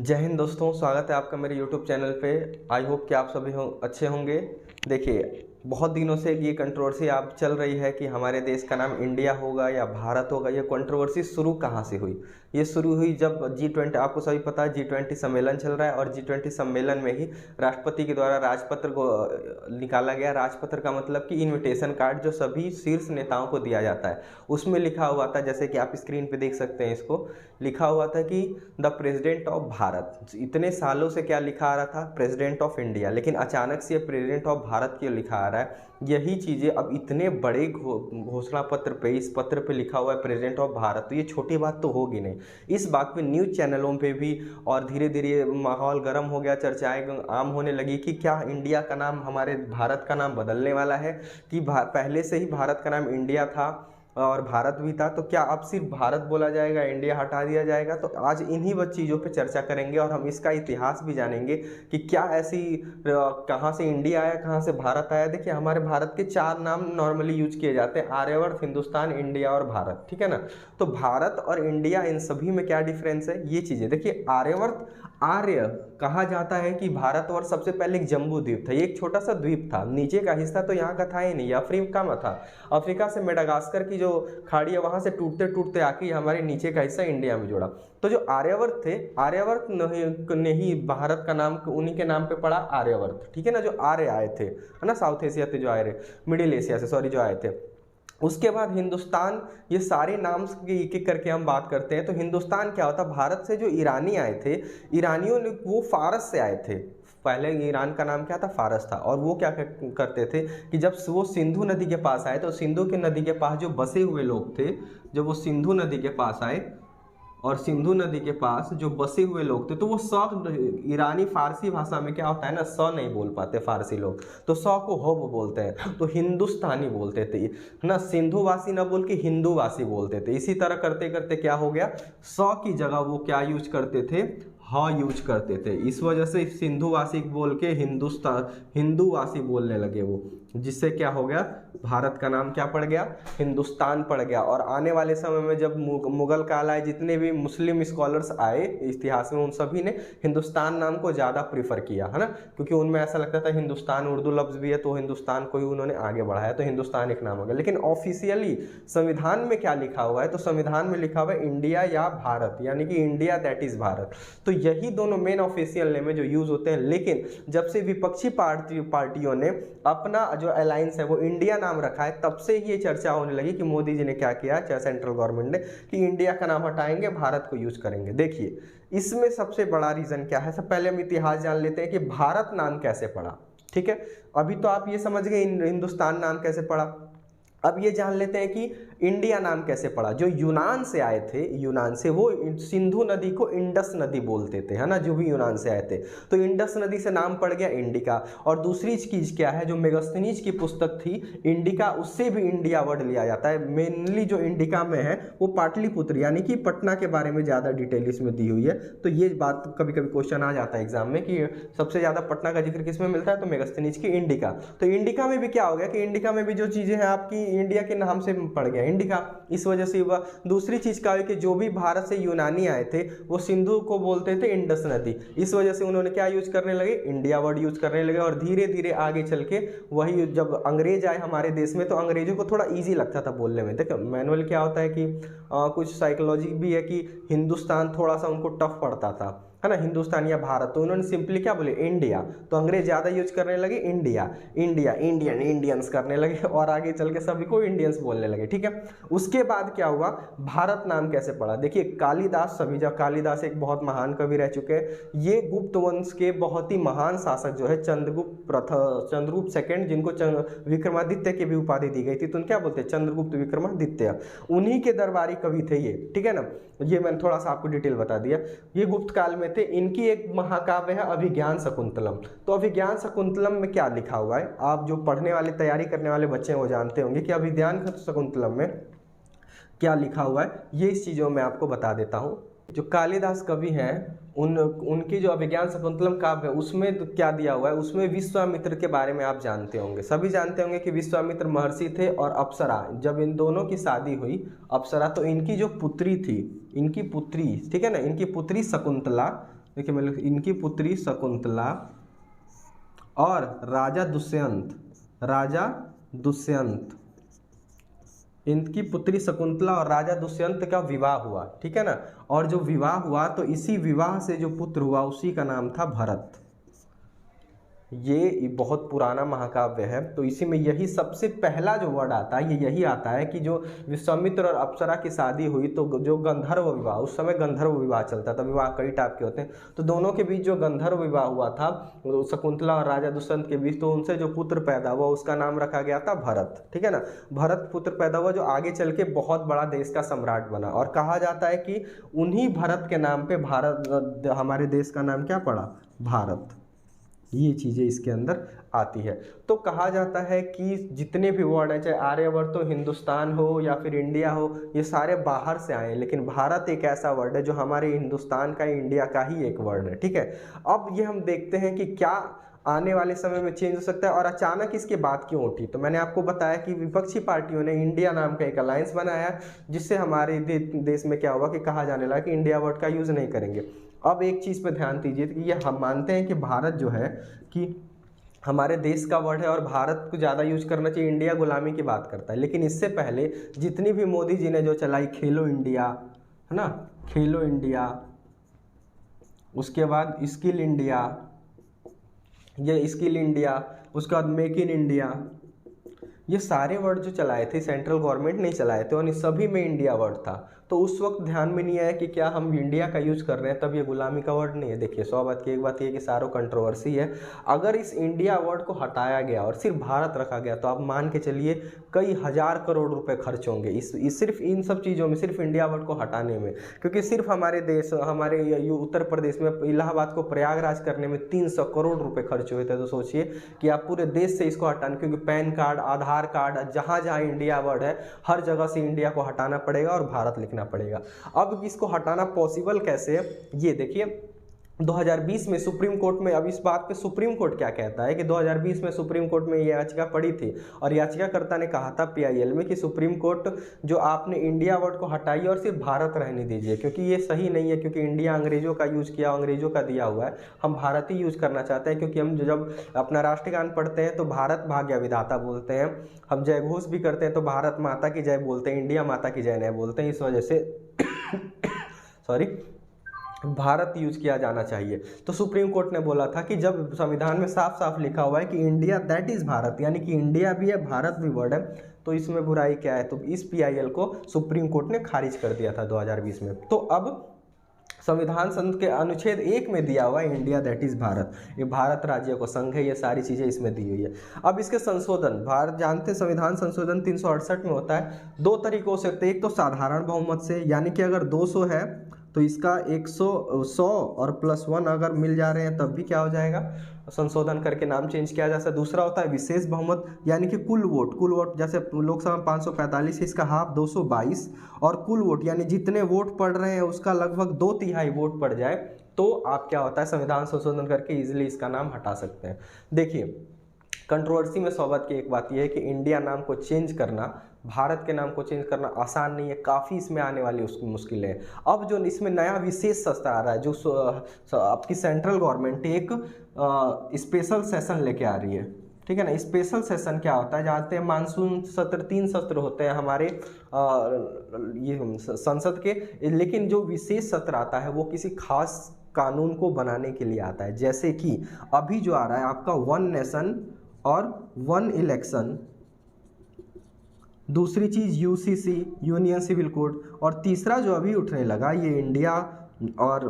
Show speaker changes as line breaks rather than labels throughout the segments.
जय हिंद दोस्तों, स्वागत है आपका मेरे YouTube चैनल पे। आई होप कि आप सभी अच्छे होंगे। देखिए, बहुत दिनों से ये कंट्रोवर्सी आप चल रही है कि हमारे देश का नाम इंडिया होगा या भारत होगा। ये कंट्रोवर्सी शुरू कहाँ से हुई? ये शुरू हुई जब G20, आपको सभी पता है G20 सम्मेलन चल रहा है और G20 सम्मेलन में ही राष्ट्रपति के द्वारा राजपत्र को निकाला गया। राजपत्र का मतलब कि इनविटेशन कार्ड जो सभी शीर्ष नेताओं को दिया जाता है। उसमें लिखा हुआ था, जैसे कि आप स्क्रीन पे देख सकते हैं, इसको लिखा हुआ था कि द प्रेसिडेंट ऑफ भारत। इतने सालों से क्या लिखा आ रहा था? President of India. लेकिन अचानक से प्रेसिडेंट ऑफ भारत क्यों लिखा आ रहा है? यही चीज़ें अब इतने बड़े घोषणा पत्र पे, इस पत्र पे लिखा हुआ है प्रेसिडेंट ऑफ भारत, तो ये छोटी बात तो होगी नहीं। इस बात पे न्यूज़ चैनलों पे भी और धीरे धीरे माहौल गर्म हो गया, चर्चाएं आम होने लगी कि क्या इंडिया का नाम, हमारे भारत का नाम बदलने वाला है कि पहले से ही भारत का नाम इंडिया था और भारत भी था, तो क्या अब सिर्फ भारत बोला जाएगा, इंडिया हटा दिया जाएगा? तो आज इन्हीं चीज़ों पे चर्चा करेंगे और हम इसका इतिहास भी जानेंगे कि क्या ऐसी कहाँ से इंडिया आया, कहाँ से भारत आया। देखिए, हमारे भारत के 4 नाम नॉर्मली यूज किए जाते हैं: आर्यवर्त, हिंदुस्तान, इंडिया और भारत। ठीक है ना? तो भारत और इंडिया, इन सभी में क्या डिफरेंस है, ये चीज़ें देखिए। आर्यवर्त, आर्य कहा जाता है कि भारतवर्ष सबसे पहले एक जम्बू द्वीप था। ये एक छोटा सा द्वीप था, नीचे का हिस्सा तो यहाँ का था ही नहीं, अफ्रीका में था। अफ्रीका से मेडागास्कर की जो खाड़ी है वहाँ से टूटते टूटते आके हमारे नीचे का हिस्सा इंडिया में जुड़ा। तो जो आर्यवर्त थे, आर्यवर्त ने ही भारत का नाम उन्हीं के नाम पे पड़ा, आर्यवर्त। ठीक है ना? जो आर्य आए थे, है ना, साउथ एशिया से जो आए रहे, मिडिल एशिया से, सॉरी, जो आए थे। उसके बाद हिंदुस्तान, ये सारे नाम की एक एक करके हम बात करते हैं। तो हिंदुस्तान क्या होता? भारत से जो ईरानी आए थे, ईरानियों ने, वो फारस से आए थे। पहले ईरान का नाम क्या था? फारस था। और वो क्या करते थे कि जब वो सिंधु नदी के पास आए, तो सिंधु की नदी के पास जो बसे हुए लोग थे, जब वो सिंधु नदी के पास आए और सिंधु नदी के पास जो बसे हुए लोग थे, तो वो ईरानी फारसी भाषा में क्या होता है ना, स नहीं बोल पाते फारसी लोग, तो स को हब बोलते हैं, तो हिंदुस्तानी बोलते थे ना। सिंधुवासी ना बोल के हिंदूवासी बोलते थे। इसी तरह करते करते क्या हो गया, स की जगह वो क्या यूज करते थे? ह यूज करते थे। इस वजह से सिंधुवासी बोल के हिंदूवासी बोलने लगे वो, जिससे क्या हो गया, भारत का नाम क्या पड़ गया? हिंदुस्तान पड़ गया। और आने वाले समय में जब मुगल काल आए, जितने भी मुस्लिम स्कॉलर्स आए इतिहास में, उन सभी ने हिंदुस्तान नाम को ज़्यादा प्रीफर किया, है ना, क्योंकि उनमें ऐसा लगता था हिंदुस्तान उर्दू लफ्ज़ भी है, तो हिंदुस्तान को ही उन्होंने आगे बढ़ाया, तो हिंदुस्तान एक नाम हो गया। लेकिन ऑफिशियली संविधान में क्या लिखा हुआ है? तो संविधान में लिखा हुआ है इंडिया या भारत, यानी कि इंडिया दैट इज़ भारत। तो यही दोनों मेन ऑफिशियल नेम है जो यूज़ होते हैं। लेकिन जब से विपक्षी पार्टियों ने अपना जो अलायंस है वो इंडिया नाम रखा है, तब से ये चर्चा होने लगी कि मोदी जी ने क्या किया, चाहे सेंट्रल गवर्नमेंट ने, कि इंडिया का नाम हटाएंगे, भारत को यूज करेंगे। देखिए, इसमें सबसे बड़ा रीजन क्या है? सब पहले हम इतिहास जान लेते हैं कि भारत नाम कैसे पड़ा। ठीक है, अभी तो आप ये समझ गए हिंदुस्तान नाम कैसे पड़ा। अब ये जान लेते हैं कि इंडिया नाम कैसे पड़ा। जो यूनान से आए थे, यूनान से, वो सिंधु नदी को इंडस नदी बोलते थे, है ना, जो भी यूनान से आए थे, तो इंडस नदी से नाम पड़ गया इंडिका। और दूसरी चीज क्या है, जो मेगस्थनीज की पुस्तक थी इंडिका, उससे भी इंडिया वर्ड लिया जाता है। मेनली जो इंडिका में है वो पाटलिपुत्र, यानी कि पटना के बारे में ज़्यादा डिटेल इसमें दी हुई है। तो ये बात कभी कभी क्वेश्चन आ जाता है एग्जाम में कि सबसे ज़्यादा पटना का जिक्र किसमें मिलता है? तो मेगस्थनीज की इंडिका। तो इंडिका में भी क्या हो गया कि इंडिका में भी जो चीज़ें हैं आपकी इंडिया के नाम से पड़ गया इंडिका। इस वजह से वह दूसरी चीज का है कि जो भी भारत से यूनानी आए थे वो सिंधु को बोलते थे इंडस नदी। इस वजह से उन्होंने क्या यूज करने लगे? इंडिया वर्ड यूज करने लगे। और धीरे धीरे आगे चल के वही, जब अंग्रेज आए हमारे देश में, तो अंग्रेजों को थोड़ा ईजी लगता था बोलने में। देखो, मैनुअल क्या होता है कि कुछ साइकोलॉजी भी है कि हिंदुस्तान थोड़ा सा उनको टफ पड़ता था, है ना, हिंदुस्तान या भारत, तो उन्होंने सिंपली क्या बोले? इंडिया। तो अंग्रेज ज़्यादा यूज करने लगे इंडिया, इंडिया, इंडियन, इंडियंस करने लगे, और आगे चल के सभी को इंडियंस बोलने लगे। ठीक है, उसके बाद क्या हुआ, भारत नाम कैसे पड़ा? देखिए, कालिदास, सभी जब कालिदास एक बहुत महान कवि रह चुके हैं। ये गुप्त वंश के बहुत ही महान शासक जो है चंद्रगुप्त सेकंड, जिनको विक्रमादित्य की भी उपाधि दी गई थी, तो क्या बोलते हैं? चंद्रगुप्त विक्रमादित्य। उन्हीं के दरबारी कवि थे ये। ठीक है ना, ये मैंने थोड़ा सा आपको डिटेल बता दिया। ये गुप्त काल में थे। इनकी एक महाकाव्य है अभिज्ञान शकुंतलम। तो अभिज्ञान शकुंतलम में क्या लिखा हुआ है? आप जो पढ़ने वाले, तैयारी करने वाले बच्चे हैं वो जानते होंगे कि अभिज्ञान शकुंतलम में क्या लिखा हुआ है। ये इस चीज़ों में आपको बता देता हूँ। जो कालिदास कवि हैं, उनकी जो अभिज्ञान शकुंतलम काव्य है, उसमें तो क्या दिया हुआ है? उसमें विश्वामित्र के बारे में आप जानते होंगे, सभी जानते होंगे कि विश्वामित्र महर्षि थे और अप्सरा, जब इन दोनों की शादी हुई, अप्सरा, तो इनकी जो पुत्री थी, इनकी पुत्री, ठीक है ना, इनकी पुत्री शकुंतला, देखिए मैं इनकी पुत्री शकुंतला और राजा दुष्यंत, इनकी पुत्री शकुंतला और राजा दुष्यंत का विवाह हुआ, ठीक है ना। और जो विवाह हुआ तो इसी विवाह से जो पुत्र हुआ उसी का नाम था भरत। ये बहुत पुराना महाकाव्य है, तो इसी में यही सबसे पहला जो वर्ड आता है ये यही आता है कि जो विश्वामित्र और अप्सरा की शादी हुई तो जो गंधर्व विवाह, उस समय गंधर्व विवाह चलता था, विवाह कई टाइप के होते हैं, तो दोनों के बीच जो गंधर्व विवाह हुआ था शकुंतला और राजा दुष्यंत के बीच, तो उनसे जो पुत्र पैदा हुआ उसका नाम रखा गया था भरत, ठीक है ना। भरत पुत्र पैदा हुआ जो आगे चल के बहुत बड़ा देश का सम्राट बना, और कहा जाता है कि उन्हीं भरत के नाम पे भारत, हमारे देश का नाम क्या पड़ा, भारत। ये चीज़ें इसके अंदर आती है। तो कहा जाता है कि जितने भी वर्ड हैं, चाहे आर्यवर्त हो, हिंदुस्तान हो या फिर इंडिया हो, ये सारे बाहर से आए हैं, लेकिन भारत एक ऐसा वर्ड है जो हमारे हिंदुस्तान का, इंडिया का ही एक वर्ड है, ठीक है। अब ये हम देखते हैं कि क्या आने वाले समय में चेंज हो सकता है और अचानक इसकी बात क्यों उठी। तो मैंने आपको बताया कि विपक्षी पार्टियों ने इंडिया नाम का एक अलायंस बनाया, जिससे हमारे देश में क्या हुआ कि कहा जाने लगा कि इंडिया वर्ड का यूज़ नहीं करेंगे। अब एक चीज़ पे ध्यान दीजिए कि ये हम मानते हैं कि भारत जो है कि हमारे देश का वर्ड है और भारत को ज़्यादा यूज करना चाहिए, इंडिया गुलामी की बात करता है। लेकिन इससे पहले जितनी भी मोदी जी ने जो चलाई, खेलो इंडिया, है ना, खेलो इंडिया, उसके बाद स्किल इंडिया, ये स्किल इंडिया, उसके बाद मेक इन इंडिया, ये सारे वर्ड जो चलाए थे सेंट्रल गवर्नमेंट नहीं चलाए थे, और इन सभी में इंडिया वर्ड था। तो उस वक्त ध्यान में नहीं आया कि क्या हम इंडिया का यूज़ कर रहे हैं, तब ये गुलामी का वर्ड नहीं है। देखिए 100 बात की एक बात ये कि सारों कंट्रोवर्सी है। अगर इस इंडिया वर्ड को हटाया गया और सिर्फ भारत रखा गया तो आप मान के चलिए कई हजार करोड़ रुपए खर्च होंगे इस सिर्फ इन सब चीज़ों में, सिर्फ इंडिया वर्ड को हटाने में। क्योंकि सिर्फ हमारे देश, हमारे उत्तर प्रदेश में इलाहाबाद को प्रयागराज करने में 300 करोड़ रुपए खर्च हुए थे। तो सोचिए कि आप पूरे देश से इसको हटाने, क्योंकि पैन कार्ड, आधार कार्ड, जहाँ जहाँ इंडिया वर्ड है हर जगह से इंडिया को हटाना पड़ेगा और भारत लिखना पड़ेगा। अब इसको हटाना पॉसिबल कैसे है, ये देखिए 2020 में सुप्रीम कोर्ट में, अब इस बात पे सुप्रीम कोर्ट क्या कहता है कि 2020 में सुप्रीम कोर्ट में ये याचिका पड़ी थी और याचिकाकर्ता ने कहा था PIL में कि सुप्रीम कोर्ट जो आपने इंडिया वर्ड को हटाई और सिर्फ भारत रहने दीजिए, क्योंकि ये सही नहीं है, क्योंकि इंडिया अंग्रेजों का यूज़ किया, अंग्रेजों का दिया हुआ है, हम भारत ही यूज़ करना चाहते हैं। क्योंकि हम जब अपना राष्ट्रगान पढ़ते हैं तो भारत भाग्य विधाता बोलते हैं, हम जय घोष भी करते हैं तो भारत माता की जय बोलते हैं, इंडिया माता की जय नहीं बोलते हैं। इस वजह से सॉरी, भारत यूज किया जाना चाहिए। तो सुप्रीम कोर्ट ने बोला था कि जब संविधान में साफ साफ लिखा हुआ है कि इंडिया दैट इज भारत, यानी कि इंडिया भी है, भारत भी वर्ड है, तो इसमें बुराई क्या है। तो इस PIL को सुप्रीम कोर्ट ने खारिज कर दिया था 2020 में। तो अब संविधान संघ के अनुच्छेद 1 में दिया हुआ है इंडिया दैट इज भारत, ये भारत राज्य को संघ है, ये सारी चीज़ें इसमें दी हुई है। अब इसके संशोधन, भारत जानते हैं संविधान संशोधन 368 में होता है, दो तरीकों से होते हैं। एक तो साधारण बहुमत से, यानी कि अगर 200 है तो इसका 100 और +1 अगर मिल जा रहे हैं तब भी क्या हो जाएगा, संशोधन करके नाम चेंज किया जा सकता है। दूसरा होता है विशेष बहुमत, यानी कि कुल वोट, जैसे लोकसभा में 545 है, इसका हाफ 222, और कुल वोट यानी जितने वोट पड़ रहे हैं उसका लगभग 2/3 वोट पड़ जाए तो आप क्या होता है, संविधान संशोधन करके इजिली इसका नाम हटा सकते हैं। देखिए कंट्रोवर्सी में 100 बात की एक बात यह है कि इंडिया नाम को चेंज करना, भारत के नाम को चेंज करना आसान नहीं है, काफ़ी इसमें आने वाली उसकी मुश्किलें हैं। अब जो इसमें नया विशेष सत्र आ रहा है, जो आपकी सेंट्रल गवर्नमेंट एक स्पेशल सेशन लेके आ रही है, ठीक है ना। स्पेशल सेशन क्या होता है, जानते हैं मानसून सत्र 3 सत्र होते हैं हमारे ये संसद के, लेकिन जो विशेष सत्र आता है वो किसी खास कानून को बनाने के लिए आता है। जैसे कि अभी जो आ रहा है आपका 1 नेशन और 1 इलेक्शन, दूसरी चीज़ UCC यूनियन सिविल कोड, और तीसरा जो अभी उठने लगा ये इंडिया और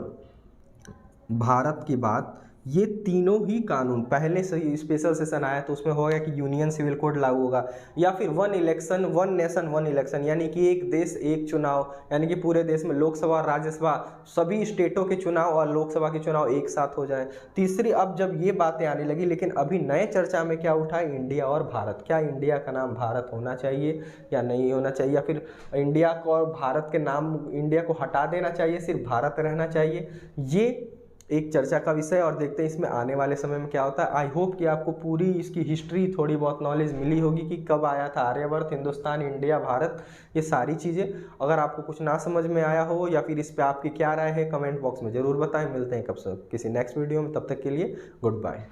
भारत की बात, ये तीनों ही कानून पहले से ही स्पेशल सेशन आया तो उसमें हो गया कि यूनियन सिविल कोड लागू होगा, या फिर 1 इलेक्शन 1 नेशन 1 इलेक्शन, यानी कि एक देश एक चुनाव, यानी कि पूरे देश में लोकसभा और राज्यसभा सभी स्टेटों के चुनाव और लोकसभा के चुनाव एक साथ हो जाए। तीसरी, अब जब ये बातें आने लगी, लेकिन अभी नए चर्चा में क्या उठा है, इंडिया और भारत, क्या इंडिया का नाम भारत होना चाहिए या नहीं होना चाहिए, या फिर इंडिया को और भारत के नाम, इंडिया को हटा देना चाहिए, सिर्फ भारत रहना चाहिए। ये एक चर्चा का विषय, और देखते हैं इसमें आने वाले समय में क्या होता है। आई होप कि आपको पूरी इसकी हिस्ट्री थोड़ी बहुत नॉलेज मिली होगी कि कब आया था आर्यभट्ट, हिंदुस्तान, इंडिया, भारत, ये सारी चीज़ें। अगर आपको कुछ ना समझ में आया हो या फिर इस पर आपकी क्या राय है, कमेंट बॉक्स में ज़रूर बताएं। मिलते हैं कब से किसी नेक्स्ट वीडियो में, तब तक के लिए गुड बाय।